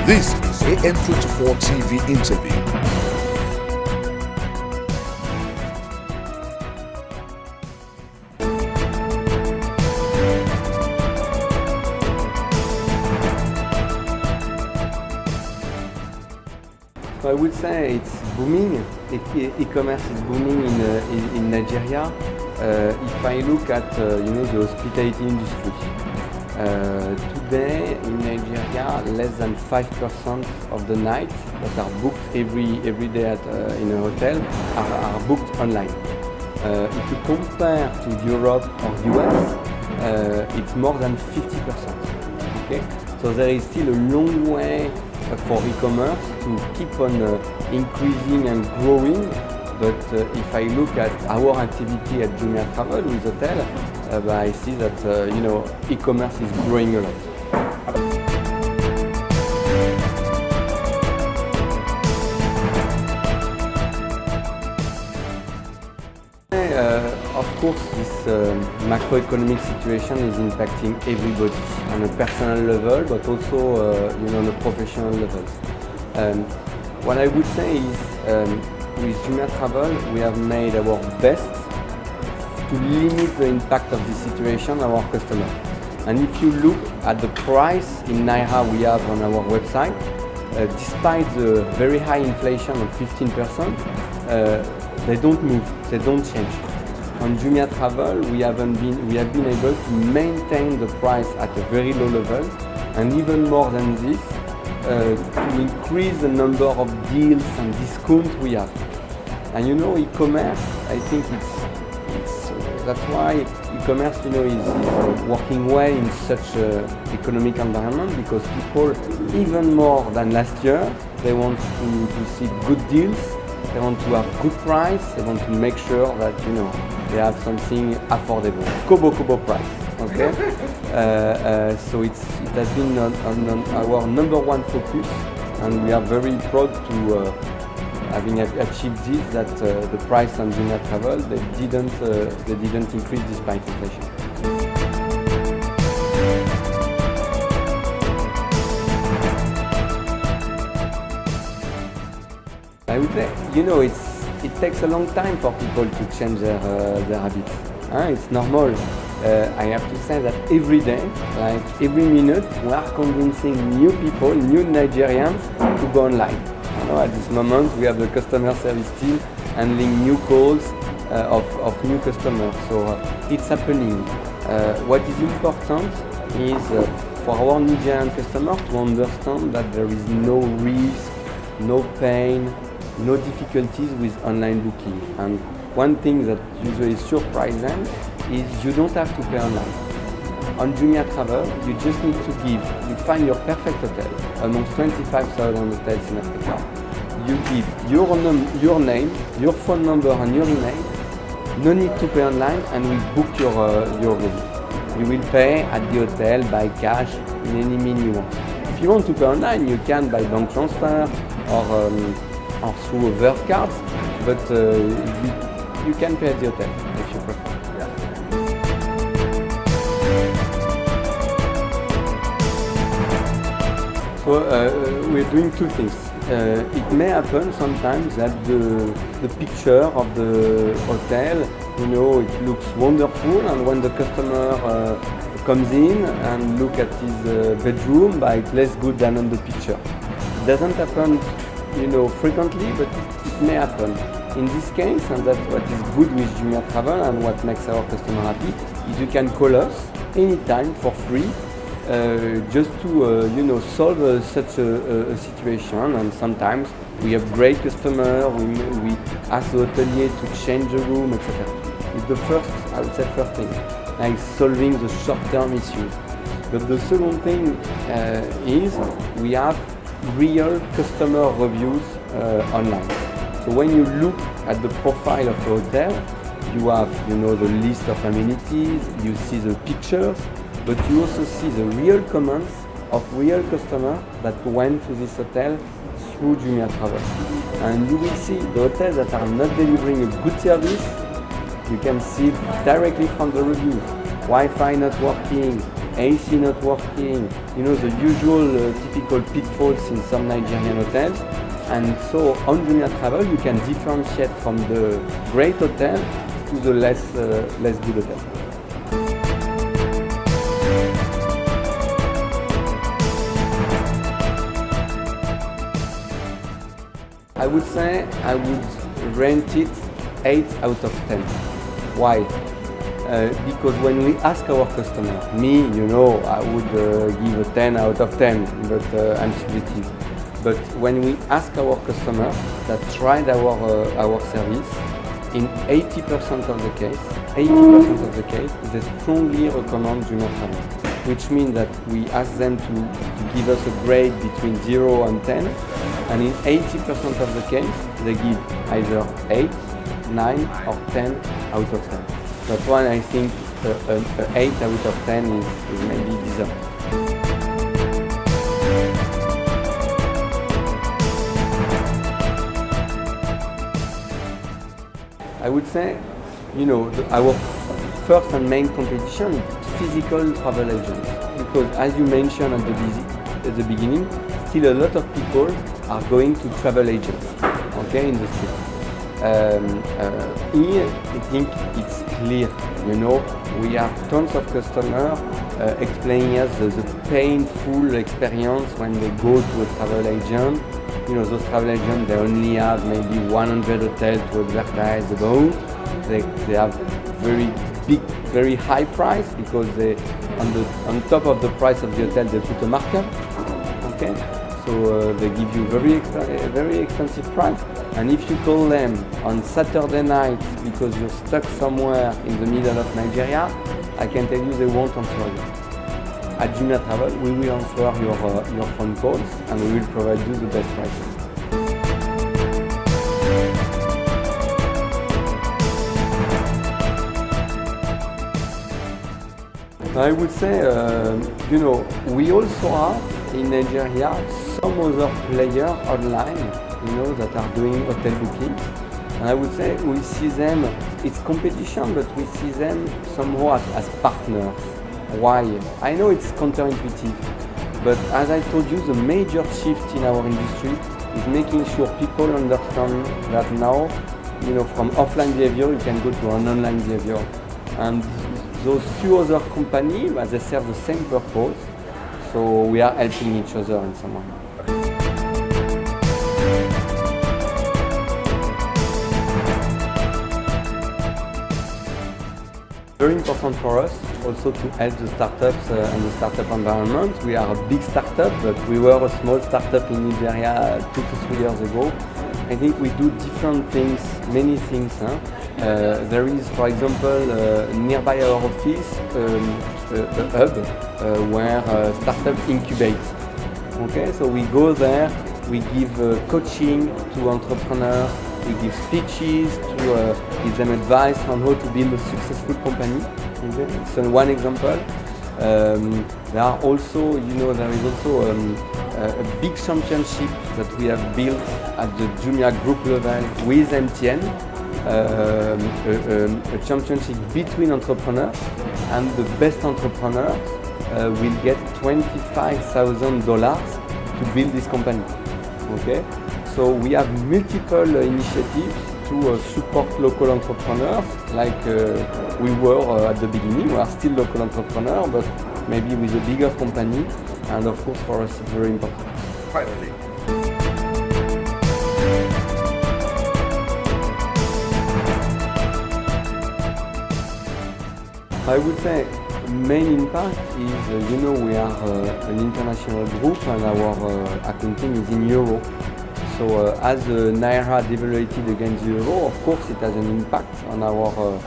This is AM24 TV interview. So I would say it's booming. E-commerce is booming in Nigeria. If I look at the hospitality industry, today in Nigeria, less than 5% of the nights that are booked every day in a hotel are booked online. If you compare to Europe or US, it's more than 50%. Okay, so there is still a long way for e-commerce to keep on increasing and growing. But if I look at our activity at Jumia Travel with hotel, I see that e-commerce is growing a lot. Of course, this macroeconomic situation is impacting everybody on a personal level, but also on a professional level. What I would say is, with Jumia Travel, we have made our best to limit the impact of this situation on our customers. And if you look at the price in Naira we have on our website, despite the very high inflation of 15%, they don't move, they don't change. On Jumia Travel, we have been able to maintain the price at a very low level, and even more than this, to increase the number of deals and discounts we have. And e-commerce, I think that's why e-commerce is working well in such an economic environment, because people, even more than last year, they want to see good deals, they want to have good price, they want to make sure that they have something affordable, Kobo price. Okay, so it has been on our number one focus, and we are very proud to having achieved this. That the price on Jumia Travel they didn't increase despite inflation. I would say it takes a long time for people to change their habits. It's normal. I have to say that every day, like every minute, we are convincing new people, new Nigerians, to go online. At this moment, we have the customer service team handling new calls of new customers. So it's happening. What is important is for our Nigerian customers to understand that there is no risk, no pain, no difficulties with online booking. And one thing that usually surprises them is you don't have to pay online. On Jumia Travel, you just need to you find your perfect hotel amongst 25,000 hotels in Africa. You give your name, your phone number and your email. No need to pay online, and we book your room. You will pay at the hotel by cash in any means you want. If you want to pay online, you can by bank transfer or through Verve cards, but you can pay at the hotel if you prefer. So we're doing two things. It may happen sometimes that the picture of the hotel, it looks wonderful, and when the customer comes in and look at his bedroom, it's less good than on the picture. It doesn't happen frequently, but it may happen. In this case, and that's what is good with Jumia Travel and what makes our customer happy, is you can call us anytime for free, just to solve such a situation. And sometimes we have great customer, we ask the hotelier to change the room, etc. It's the first thing, like solving the short-term issues. But the second thing is we have real customer reviews online. So when you look at the profile of a hotel, you have the list of amenities, you see the pictures, but you also see the real comments of real customers that went to this hotel through Jumia Travel. And you will see the hotels that are not delivering a good service, you can see directly from the reviews. Wi-Fi not working, AC not working, the usual typical pitfalls in some Nigerian hotels. And so on Jumia Travel, you can differentiate from the great hotel to the less good hotel. I would say I would rate it 8 out of 10. Why? Because when we ask our customer, I would give a 10 out of 10, but I'm subjective. But when we ask our customers that tried our service, in 80% of the case, they strongly recommend Jumia Travel, which means that we ask them to give us a grade between 0 and 10, and in 80% of the case, they give either 8, 9 or 10 out of 10. That's why I think an 8 out of 10 is maybe deserved. I would say, our first and main competition is physical travel agents, because as you mentioned at the beginning, still a lot of people are going to travel agents, in the street. Here, I think it's clear, we have tons of customers explaining us the painful experience when they go to a travel agent. Those travel agents, they only have maybe 100 hotels to advertise about. They have very big, very high price because on top of the price of the hotel, they put a markup. So they give you very expensive price. And if you call them on Saturday night because you're stuck somewhere in the middle of Nigeria, I can tell you they won't answer you. At Jumia Travel, we will answer your phone calls and we will provide you the best prices. I would say, we also have in Nigeria some other players online, that are doing hotel bookings. And I would say we see them, it's competition, but we see them somehow as partners. Why? I know it's counterintuitive, but as I told you, the major shift in our industry is making sure people understand that now, from offline behavior, you can go to an online behavior. And those few other companies, they serve the same purpose, so we are helping each other in some way. Very important for us also to help the startups and the startup environment. We are a big startup, but we were a small startup in Nigeria 2 to 3 years ago. I think we do different things, many things. There is, for example, nearby our office, a hub where startups incubate. So we go there, we give coaching to entrepreneurs, we give speeches to give them advice on how to build a successful company. So one example. There are also, there is also a big championship that we have built at the Jumia Group level with MTN. A championship between entrepreneurs, and the best entrepreneurs will get $25,000 to build this company. So we have multiple initiatives to support local entrepreneurs, like we were at the beginning. We are still local entrepreneurs, but maybe with a bigger company, and of course for us it's very important. Finally, I would say main impact is, we are an international group and our accounting is in euro. So as Naira devaluated against the euro, of course it has an impact on our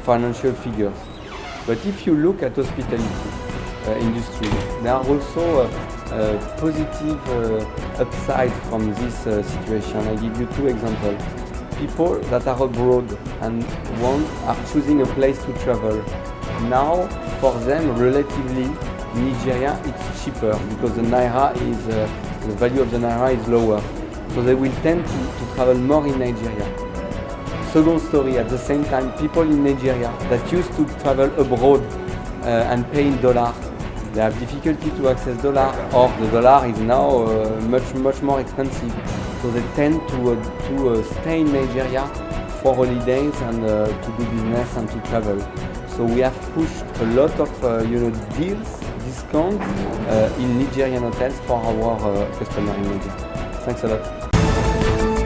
financial figures. But if you look at hospitality industry, there are also positive upside from this situation. I give you 2 examples. People that are abroad and are choosing a place to travel. Now, for them, relatively, Nigeria it's cheaper because the value of the Naira is lower. So they will tend to travel more in Nigeria. Second story, at the same time, people in Nigeria that used to travel abroad and pay in dollars, They have difficulty to access dollar, or the dollar is now much more expensive. So they tend to stay in Nigeria for holidays and to do business and to travel. So we have pushed a lot of deals, discounts in Nigerian hotels for our customers in Nigeria. Thanks a lot.